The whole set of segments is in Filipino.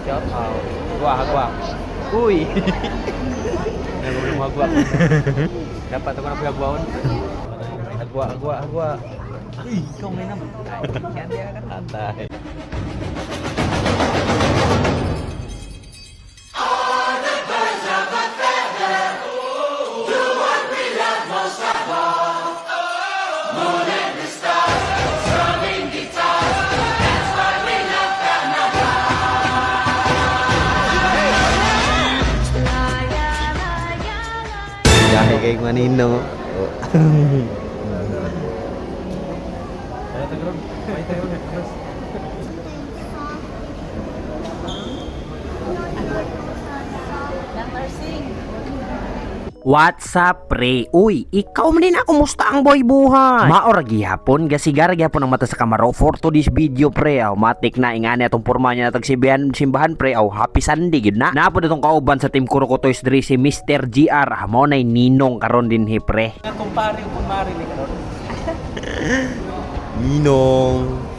Shout out. Hagwa. Uy. Nagulong hagwa. Dapat ako na hagwaon. Hagwa. Uy, ikaw may naman. Yan dia kan santai. Dahil kay Manino. What's up, pre? Uy, ikaw man din ako, musta ang boy buhay? Maorag gihapon, gasigar gihapon ang mata sa kamaro for to this video, pre. Matik na ingani atong porma niya natag simbahan, pre. Happy Sunday gid na. Naapod itong kauban sa Team Kuro Kotoys diri si Mr. GR. Mo nay ninong karon din hi, pre. Kumpare ni karon. Ninong.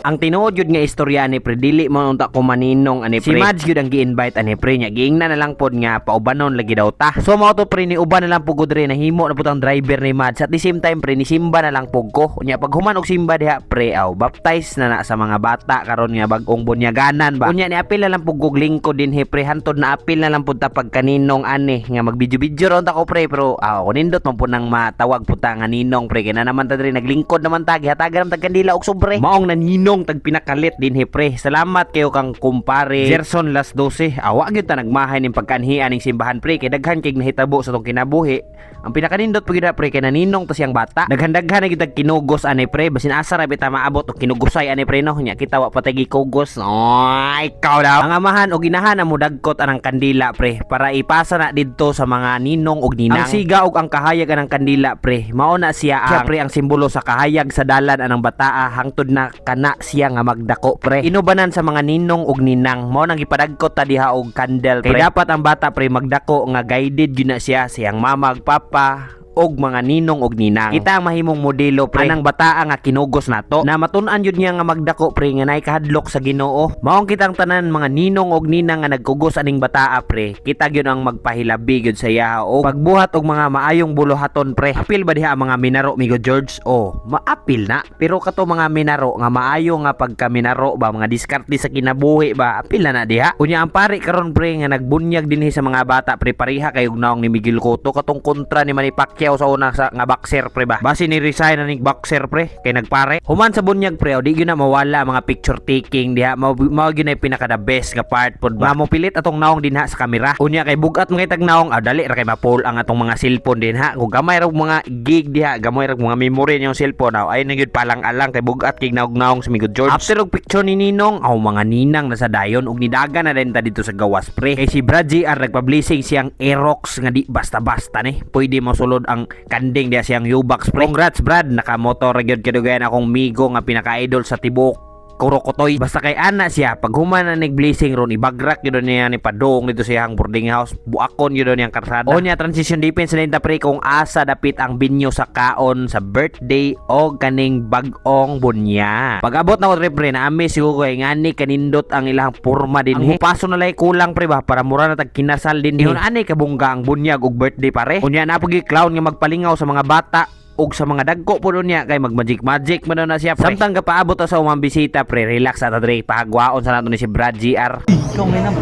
Ang tinuod yun nga istorya ni pre, dili mo unta ko maninong ani pre. Si Mads yun ang gi-invite ani pre nya. Giingna na lang pod nga paubanon lagi daw ta. So mao to pre, ni uban na lang pugod rin na himo na putang driver ni Mads. At the same time pre, ni Simba na lang pug ko. Nya pag human og Simba diha pre, baptize na sa mga bata karon nga bag-ong bunyaganan ba. Unya ni apil na lang pug og lingkod din he pre, hantod na apil na lang pud ta pag kaninong ani nga magbidyo-bidyo ron ta ko pre, pero nindot man pud nang matawag pud ta nga ninong pre, kay na naman ta diri naglingkod naman ta gihatagan tag kandila og sobre. Maong na ninong tag pinakalit din he pre. Salamat kayo kang kumpare Gerson Las 12. Awa gyud ta nagmahay ning pagkanhian ning simbahan pre, kay daghan kay nahitabo sa tong kinabuhi. Ang pinakanindot pud pre kay naninong to siyang bata. Naghandaghan na gyud tag kinugos ani pre, basin asa ra bita maabot og kinugosay ani pre no. Nya kita wa patay gikugos. Ikaw daw. Ang amahan og inahan mo dagkot anang kandila pre para ipasa na didto sa mga ninong og ninang. Ang siga og ang kahayag anang kandila pre, mao na siya pre ang simbolo sa kahayag sa dalan anang bataa hangtod na kana siya nga magdako pre. Inubanan sa mga ninong og ninang, mao nang gipadagkot ta diha og candle pre. Kay dapat ang bata pre magdako nga guided gyud na siya siyang mama ug papa og mga ninong og ninang. Kita ang mahimong modelo pre anang bataa nga kinugos nato na matun-an yun niya nga magdako pre nga nay kahadlok sa Ginoo. Maong kitang tanan mga ninong og ninang nga nagkugos aning bataa pre, kita gyud ang magpahilabi gyud sa iya og pagbuhat og mga maayong buluhaton pre. Apil ba diha ang mga minaro migo George? Maapil na, pero kato mga minaro nga maayo nga pagka minaro ba mga diskarte sa kinabuhi ba, apil na diha. Unya ang pare karon pre nga nagbunyag dinhi sa mga bata pre, pareha kay og naong ni Miguel Cotto katong kontra ni Manny Pacquiao sa una sa nga boxer pre ba. Basi ni resign na ning boxer pre kay nagpare. Human sa bunyag pre, di gyud na mawala mga picture taking diha. Mao gyud na pinaka the best nga part pod ba. Mo pilit atong naong dinha sa kamera. Unya kay bugat mga tag naong dali ra kay mapol ang atong mga cellphone dinha. Kung gamay ra mga gig diha, gamay ra mga memory niyong cellphone ay na gyud palang-alang kay bugat kay naong sa Migo George. After og picture ni Ninong, mga ninang na sa dayon og nidaga na din ta dito sa gawas pre. Kay si Brad JR nagpa-blessing siyang Aerox nga di basta-basta ni. Pwede mo sulod ang kanding dia siyang U-Box pre. Congrats Brad, nakamotor gyud kadugayan akong migo nga pinaka-idol sa tibok Kuro Kotoy. Basta kay ana siya pag human na nag-blessing ron ibagrak yun niya ni padong dito sa iyang boarding house, buakon yun niyang karsada. O niya transition defense na pre kung asa dapit ang binyo sa kaon sa birthday o kaning bag-ong bunya. Pag abot na ko pre na amis ko kay ngani kanindot ang ilang porma din he. Ang paso na lay kulang pre ba para mura na tag kinasal din he. Ani kabungga ang bunyag og birthday pare. Unya na pagi clown nga magpalingaw sa mga bata og sa mga dagko po niya kay magmagic man na siya pre. Samtang kapaabot sa umang bisita pre, relax ata dre pahagwaon sa nato ni si Brad GR. Ikaw may naman.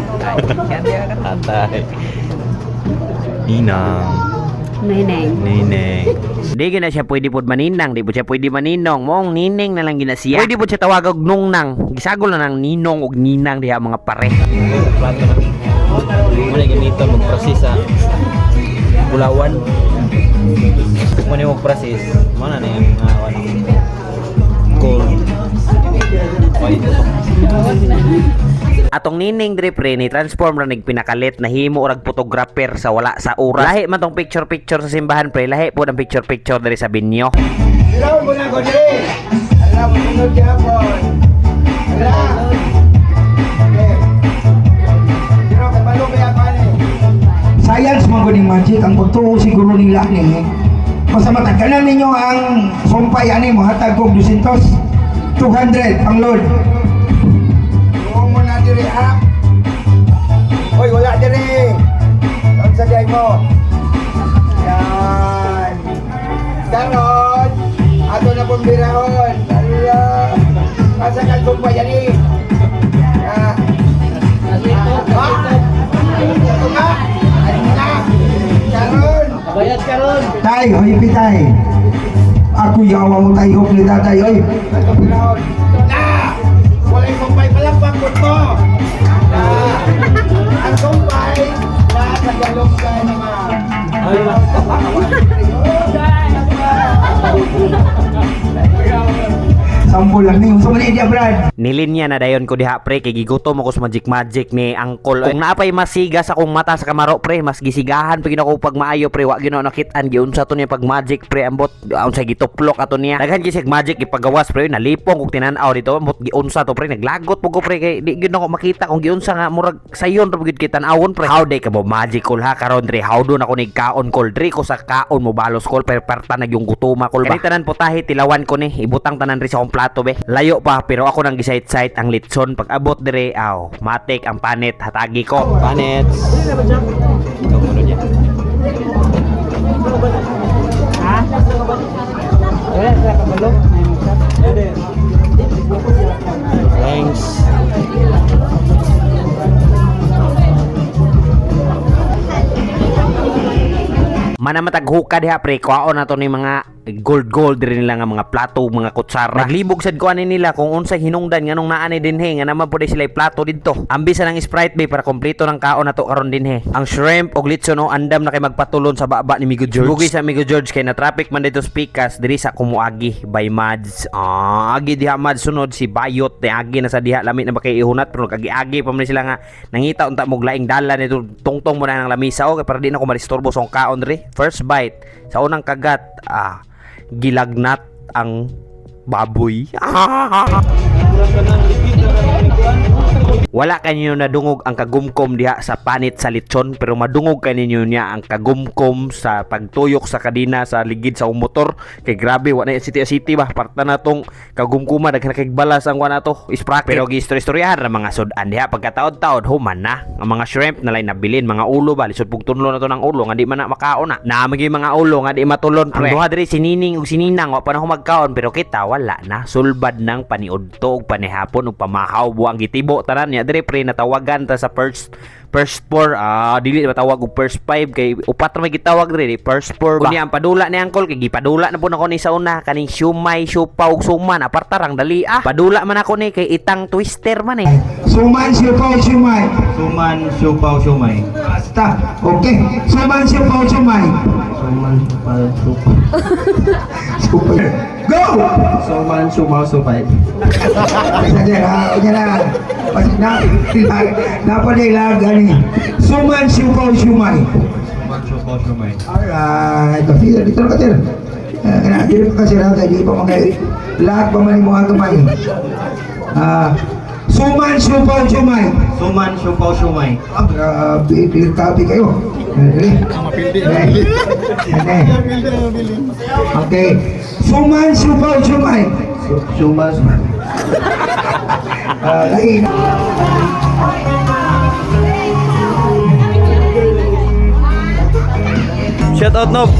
Yan dia kan santai. Nineng. Di gina siya pwede pod maninang, di po siya pwede maninong. Moong nineng na lang gina siya. Pwede po siya tawag og nungnang. Gisagol na ng ninong og ninang diha mga pare. Mo na ganito mag-process sa Bulawan. Mo ni mag-process. Mo na yung gold. Atong nining dre pre ni transform ra nig pinakalit na himo rag photographer sa wala sa oras. Lahi man tong picture sa simbahan pre, lahi po ang picture diri sa binyo. Hello mo na ko dre. Ala mo sunod gyapon. Ala. Pero kabalo kaya pani. Science man gud ning magic ang pagtuo siguro ning lahi. Basta matagalan ninyo ang sumpay ani mo hatag og 200. 200 ang load. Huwag mo na diri ha. Hoy, wala diri. Doon sa day mo. Yan. Karon, ato na pong birahon. Ala. Kasakan kong bayani. Ah. Ha? Ito nga. Ano na? Karon. Bayad ka ron. Tay, hoy pitay. Ako yawa mo tayo ni tatay, hoy. Ato birahon. Na! Wala yung kumpay palang pagkot mo. Na! Ang kumpay na tagalog ka naman. Sampul lang niyo. Sa mali dia, Brad. Nilinya na dayon ko diha pre kay gigutom ako sa magic ni angkol. Kung naapay masiga sa akong mata sa kamaro pre, mas gisigahan pag ako pag maayo pre, wa gyud na nakitaan giunsa to niya pag magic pre ambot unsa gituplok ato niya. Daghan gisig magic ipagawas pre, nalipong kog tinan-aw dito ambot giunsa to pre, naglagot po ko pre kay di gyud nako makita kung giunsa nga murag sayon ra gyud kitan-awon pre. How day ka mo magic kol ha karon dre, how do na ko nig kaon kol dre ko sa kaon mo balos kol perperta na yung gutuma kol ba. Kani tanan putahe tilawan ko ni, ibutang tanan ri sa akong plato be. Layo pa pero ako nang gisayt-sayt ang litson pag abot dire aw matik ang panit hatagi ko. Panets. Ikaw muna niya. Thanks. Manamatag hukad diha pre, kuhaon na to ni mga gold rin nila nga mga plato, mga kutsara. Naglibog sad ko ani nila kung unsay hinungdan nganong naani dinhe nga naman pud sila plato didto. Ambisa ng Sprite bay para kompleto ng kaon na to karon dinhe. Ang shrimp og litson o andam na kay magpatulon sa baba ni Migo George. Bugi sa Migo George kay na traffic man dito Pikas diri sa Kumuagi by Mads. Agi diha Mads sunod si Bayot ni agi na sa diha lami na bakay ihunat pero agi pa man sila nga nangita unta mo laing dalan nito tungtong mo na ng lamisa o kay para di na ko maristorbo sa kaon diri. First bite sa unang kagat gilagnat ang baboy. Wala kanyo nadungog ang kagumkom diha sa panit sa litson pero madungog kaninyo niya ang kagumkom sa pagtuyok sa kadina sa ligid sa motor kay grabe wala na city ba parta na tong kagumkuma daghan kay balas ang wala to sprocket pero gistorya-istoryahan ra mga sudan diha pagkataod-taod human na ang mga shrimp na lay nabilin mga ulo ba lisod pug tunlo na to ng ulo nga di man na makaon na magi mga ulo nga di matulon pre. Ang duha diri sinining ug sininang wa pa na magkaon pero kita wala na sulbad ng paniudto ug panihapon ug pamahaw buang gitibo tanan niya dire pre natawagan ta sa first 4 dili matawag og first 5 kay upat ra may gitawag dire first 4 ba. Kunya ang padula ni angkol kay gipadula na po nako ni sa una kaning siumay siupaw ug suman apartarang dali padula man ako ni kay itang twister man Suman, siupaw, siumay. Suman, siupaw, siumay. Basta. Okay. Suman, siupaw, siumay. Suman, siupaw, siumay. Super. Go! Suman, siupaw, siumay. Saja ha, kanya na. Pasig na. Napanilag gani. Suman, siupaw, siumay. Suman, siupaw, siumay. Alright. Kasi dito na katil. Kaya dito pa kasi lang kaya di pa mga lahat pa man mo ang kamay. Suman, siupaw, siumay. Suman, siupaw, siumay. Grabe, piltabi kayo. Okay. Suman, siupaw, siumay. Suman, Lain. Shout out Nob.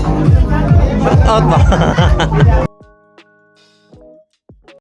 Shout out ba?